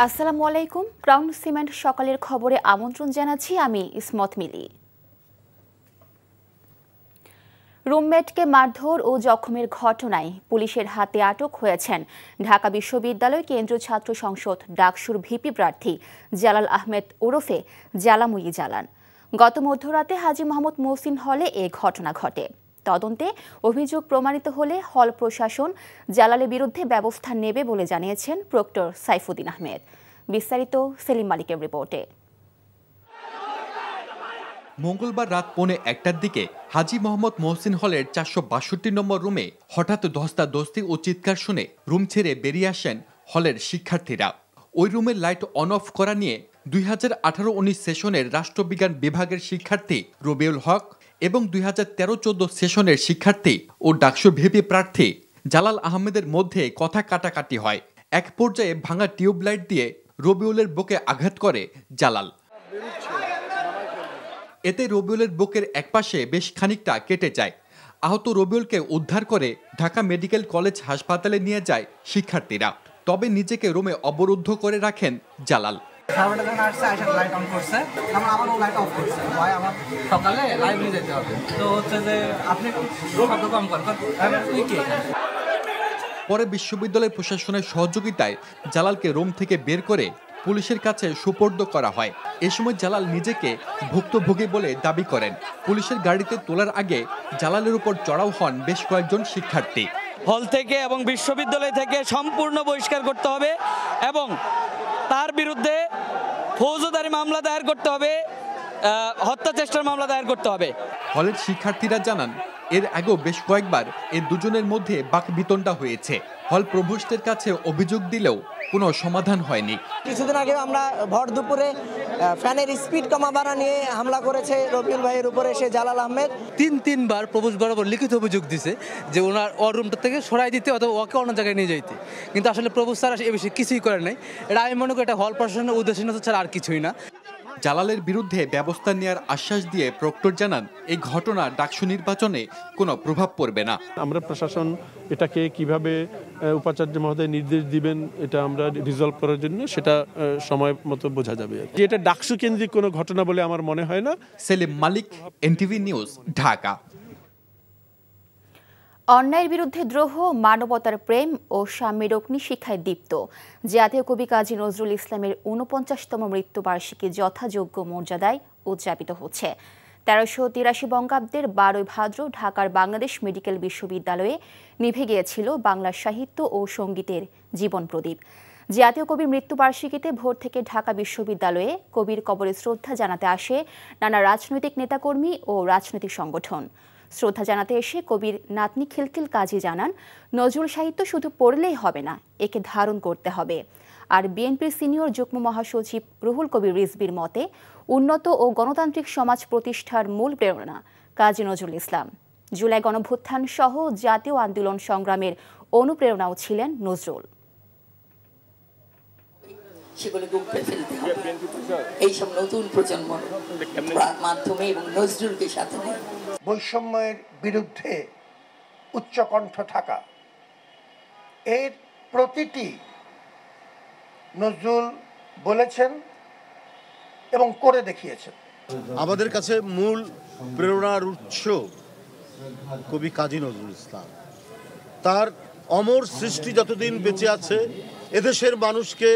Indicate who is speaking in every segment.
Speaker 1: আসসালামু আলাইকুম। Crown cement সকালের খবরে আমন্ত্রণ জানাচ্ছি আমি ইসমত মিলি। রুমমেটকে মারধর ও জখমের ঘটনায় পুলিশের হাতে আটক হয়েছেন ঢাকা বিশ্ববিদ্যালয় কেন্দ্রীয় ছাত্র সংসদ ডাকসুর ভিপি প্রার্থী জালাল আহমেদ ওরফে জালামুই জালান। গত মধ্যরাতে হাজী মোহাম্মদ মহসিন হলে এ ঘটনা ঘটে। তদন্তে অভিযোগ প্রমাণিত হলে হল প্রশাসন জালালের বিরুদ্ধে ব্যবস্থা নেবে বলে জানিয়েছেন প্রক্টর সাইফুদ্দিন আহমেদ। বিস্তারিত সেলিম মালিকের রিপোর্টে।
Speaker 2: মঙ্গলবার রাত 1:45টার দিকে হাজী মোহাম্মদ মহসিন হলের 462 নম্বর রুমে হঠাৎ ধস্তাধস্তি ও চিৎকার শুনে রুম ছেড়ে বেরিয়ে আসেন হলের শিক্ষার্থীরা। ওই রুমের লাইট অন অফ করা নিয়ে 2018-19 সেশনের রাষ্ট্রবিজ্ঞান বিভাগের শিক্ষার্থী রবিউল হক এবং 2013-14 সেশনের শিক্ষার্থী ও ডাকসুর ভিপি প্রার্থী জালাল আহমেদের মধ্যে কথা কাটাকাটি হয়। এক পর্যায়ে ভাঙা টিউবলাইট দিয়ে রবিউলের বুকে আঘাত করে জালাল। এতে রবিউলের বুকের একপাশে বেশ খানিকটা কেটে যায়। আহত রবিউলকে উদ্ধার করে ঢাকা মেডিকেল কলেজ হাসপাতালে নিয়ে যায় শিক্ষার্থীরা। তবে নিজেকে রুমে অবরুদ্ধ করে রাখেন জালাল। পরে বিশ্ববিদ্যালয় প্রশাসনের সহযোগিতায় জালালকে রুম থেকে বের করে পুলিশের কাছে সুপর্দ করা হয়। এ সময় জালাল নিজেকে ভুক্তভোগী বলে দাবি করেন। পুলিশের গাড়িতে তোলার আগে জালালের উপর চড়াও হন বেশ কয়েকজন শিক্ষার্থী।
Speaker 3: হল থেকে এবং বিশ্ববিদ্যালয় থেকে সম্পূর্ণ বহিষ্কার করতে হবে এবং তার বিরুদ্ধে ফৌজদারি মামলা দায়ের করতে হবে, হত্যা চেষ্টার মামলা দায়ের করতে হবে।
Speaker 2: হলের শিক্ষার্থীরা জানান, এর আগেও বেশ কয়েকবার এই দুজনের মধ্যে বাকবিতণ্ডা হয়েছে। হল প্রভোস্টের কাছে অভিযোগ দিলেও কোনো সমাধান হয়নি।
Speaker 4: কিছুদিন আগে আমরা ভর দুপুরে ফ্যানের স্পিড কমাবার নিয়ে হামলা করেছে রবিউল ভাইয়ের উপরে সে জালাল আহমেদ।
Speaker 5: তিনবার প্রভোস্ট বরাবর লিখিত অভিযোগ দিছে যে ওনার ওর রুমটা থেকে সরাই দিতে অথবা ওকে অন্য জায়গায় নিয়ে যাইতে, কিন্তু আসলে প্রভোস্ট স্যার এ বিষয়ে কিছুই করেন নাই। এটা আমি মনে করি এটা হল প্রশাসনের উদ্দেশ্যহীনতা ছাড়া আর কিছুই না।
Speaker 2: জালালের বিরুদ্ধে ব্যবস্থা নেওয়ার আশ্বাস দিয়ে প্রক্টর জানান, এই ঘটনা ডাকসু নির্বাচনে কোনো প্রভাব পড়বে না।
Speaker 6: আমরা প্রশাসন এটাকে কিভাবে উপাচার্য মহোদয় নির্দেশ দিবেন এটা আমরা রিজলভ করার জন্য সেটা সময় মতো বোঝা যাবে। এটা ডাকসু কেন্দ্রিক কোনো ঘটনা বলে আমার মনে হয় না।
Speaker 2: সেলিম মালিক, এনটিভি নিউজ, ঢাকা।
Speaker 1: অন্যায়ের বিরুদ্ধে দ্রোহ, মানবতার প্রেম ও সাম্যের অগ্নিশিখায় দীপ্ত জাতীয় কবি কাজী নজরুল ইসলামের 49তম মৃত্যুবার্ষিকী যথাযোগ্য মর্যাদায় উদযাপিত হচ্ছে। 1383 বঙ্গাব্দের 12 ভাদ্র ঢাকার বাংলাদেশ মেডিকেল বিশ্ববিদ্যালয়ে নিভে গিয়েছিল বাংলা সাহিত্য ও সঙ্গীতের জীবন প্রদীপ। জাতীয় কবির মৃত্যুবার্ষিকীতে ভোর থেকে ঢাকা বিশ্ববিদ্যালয়ে কবির কবরে শ্রদ্ধা জানাতে আসে নানা রাজনৈতিক নেতাকর্মী ও রাজনৈতিক সংগঠন। শ্রদ্ধা জানাতে এসে কবির নাতনি খিলখিল কাজী জানান, নজরুল সাহিত্য শুধু পড়লেই হবে না, একে ধারণ করতে হবে। আর বিএনপির সিনিয়র যুগ্ম মহাসচিব রুহুল কবির রিজভির মতে উন্নত ও গণতান্ত্রিক সমাজ প্রতিষ্ঠার মূল প্রেরণা কাজী নজরুল ইসলাম। জুলাই গণভ্যুত্থান সহ জাতীয় আন্দোলন সংগ্রামের অনুপ্রেরণাও ছিলেন নজরুল।
Speaker 7: সেগুলোকে উপড়ে ফেলতে হবে এইসব নতুন প্রজন্মের মাধ্যমে এবং নজরুলকে সাথে নিয়ে।
Speaker 8: বৈষম্যের বিরুদ্ধে উচ্চকণ্ঠ থাকা, এর প্রতিটি নজরুল বলেছেন এবং করে দেখিয়েছেন।
Speaker 9: আমাদের কাছে মূল প্রেরণার উৎস কবি কাজী নজরুল ইসলাম। তার অমর সৃষ্টি যতদিন বেঁচে আছে এদেশের মানুষকে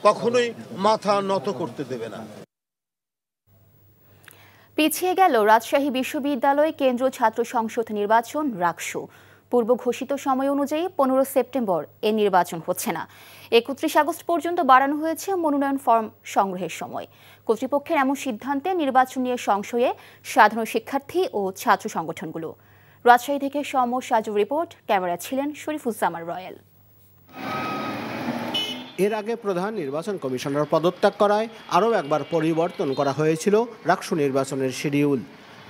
Speaker 9: কখনোই মাথা নত করতে দেবে না।
Speaker 1: পিছিয়ে গেল রাজশাহী বিশ্ববিদ্যালয় কেন্দ্রীয় ছাত্র সংসদ নির্বাচন রাকসু। পূর্ব ঘোষিত সময় অনুযায়ী 15 সেপ্টেম্বর এ নির্বাচন হচ্ছে না। 31 আগস্ট পর্যন্ত বাড়ানো হয়েছে মনোনয়ন ফর্ম সংগ্রহের সময়। কর্তৃপক্ষের এমন সিদ্ধান্তে নির্বাচন নিয়ে সংশয়ে সাধারণ শিক্ষার্থী ও ছাত্র সংগঠনগুলো। রাজশাহী থেকে সমর সাজুর রিপোর্ট, ক্যামেরা ছিলেন শরীফুজ্জামান রয়েল।
Speaker 10: এর আগে প্রধান নির্বাচন কমিশনার পদত্যাগ করায় আরও একবার পরিবর্তন করা হয়েছিল রাকসু নির্বাচনের শিডিউল।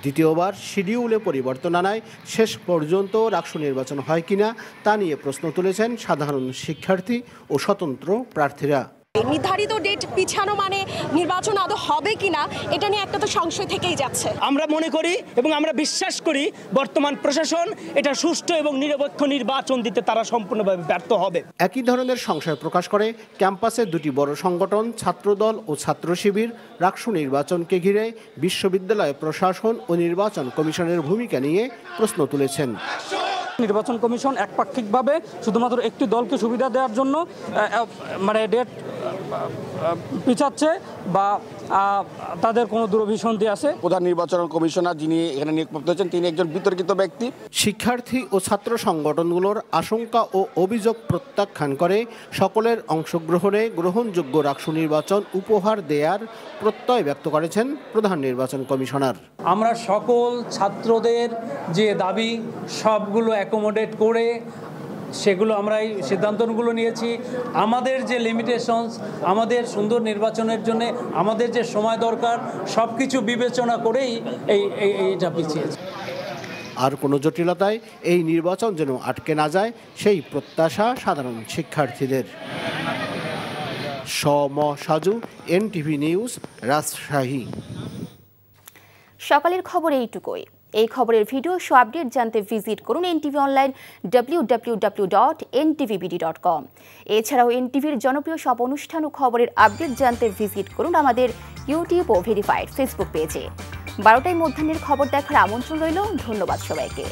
Speaker 10: দ্বিতীয়বার শিডিউলে পরিবর্তন আনায় শেষ পর্যন্ত রাকসু নির্বাচন হয় কিনা তা নিয়ে প্রশ্ন তুলেছেন সাধারণ শিক্ষার্থী ও স্বতন্ত্র প্রার্থীরা।
Speaker 11: নির্ধারিত ডেট পিছানো মানে নির্বাচন আদৌ হবে কিনা এটা নিয়ে একটা তো সংশয় থেকেই যাচ্ছে।
Speaker 12: আমরা মনে করি এবং আমরা বিশ্বাস করি বর্তমান প্রশাসন এটা সুষ্ঠু এবং নিরপেক্ষ নির্বাচন দিতে তারা সম্পূর্ণভাবে ব্যর্থ হবে।
Speaker 10: একই ধরনের সংশয় প্রকাশ করে ক্যাম্পাসের দুটি বড় সংগঠন ছাত্রদল ও ছাত্র শিবির রাকসু নির্বাচনকে ঘিরে বিশ্ববিদ্যালয় প্রশাসন ও নির্বাচন কমিশনের ভূমিকা নিয়ে প্রশ্ন তুলেছেন।
Speaker 13: নির্বাচন কমিশন একপাক্ষিকভাবে শুধুমাত্র একটি দলকে সুবিধা দেওয়ার জন্য মানে ডেট পিছাচ্ছে বা তাদের কোনো দুরভিসন্ধি আছে।
Speaker 14: প্রধান নির্বাচন কমিশনার যিনি এখানে নিয়োগপ্রাপ্ত হয়েছেন তিনি একজন বিতর্কিত ব্যক্তি।
Speaker 10: শিক্ষার্থী ও ছাত্র সংগঠনগুলোর আশঙ্কা ও অভিযোগ প্রত্যাখ্যান করে সকলের অংশগ্রহণে গ্রহণযোগ্য রাকসু নির্বাচন উপহার দেয়ার প্রত্যয় ব্যক্ত করেছেন প্রধান নির্বাচন কমিশনার।
Speaker 13: আমরা সকল ছাত্রদের যে দাবি সবগুলো অ্যাকোমোডেট করে সেগুলো আমরা এই সিদ্ধান্তগুলো নিয়েছি। আমাদের যে লিমিটেশনস, আমাদের সুন্দর নির্বাচনের জন্য আমাদের যে সময় দরকার সব কিছু বিবেচনা করেই এইটা পিছিয়েছে।
Speaker 10: আর কোনো জটিলতায় এই নির্বাচন যেন আটকে না যায় সেই প্রত্যাশা সাধারণ শিক্ষার্থীদের। Saju, NTV news, Rajshahi.
Speaker 1: সকালের খবর এইটুকুই। এই খবরের ভিডিও শো আপডেট জানতে ভিজিট করুন এনটিভি অনলাইন www.ntvbd.com। এছাড়াও এনটিভির জনপ্রিয় সব অনুষ্ঠান ও খবরের আপডেট জানতে ভিজিট করুন আমাদের ইউটিউব ও ভেরিফাইড ফেসবুক পেজে। 12টায় মধ্যাহ্নের খবর দেখার আমন্ত্রণ রইল। ধন্যবাদ সবাইকে।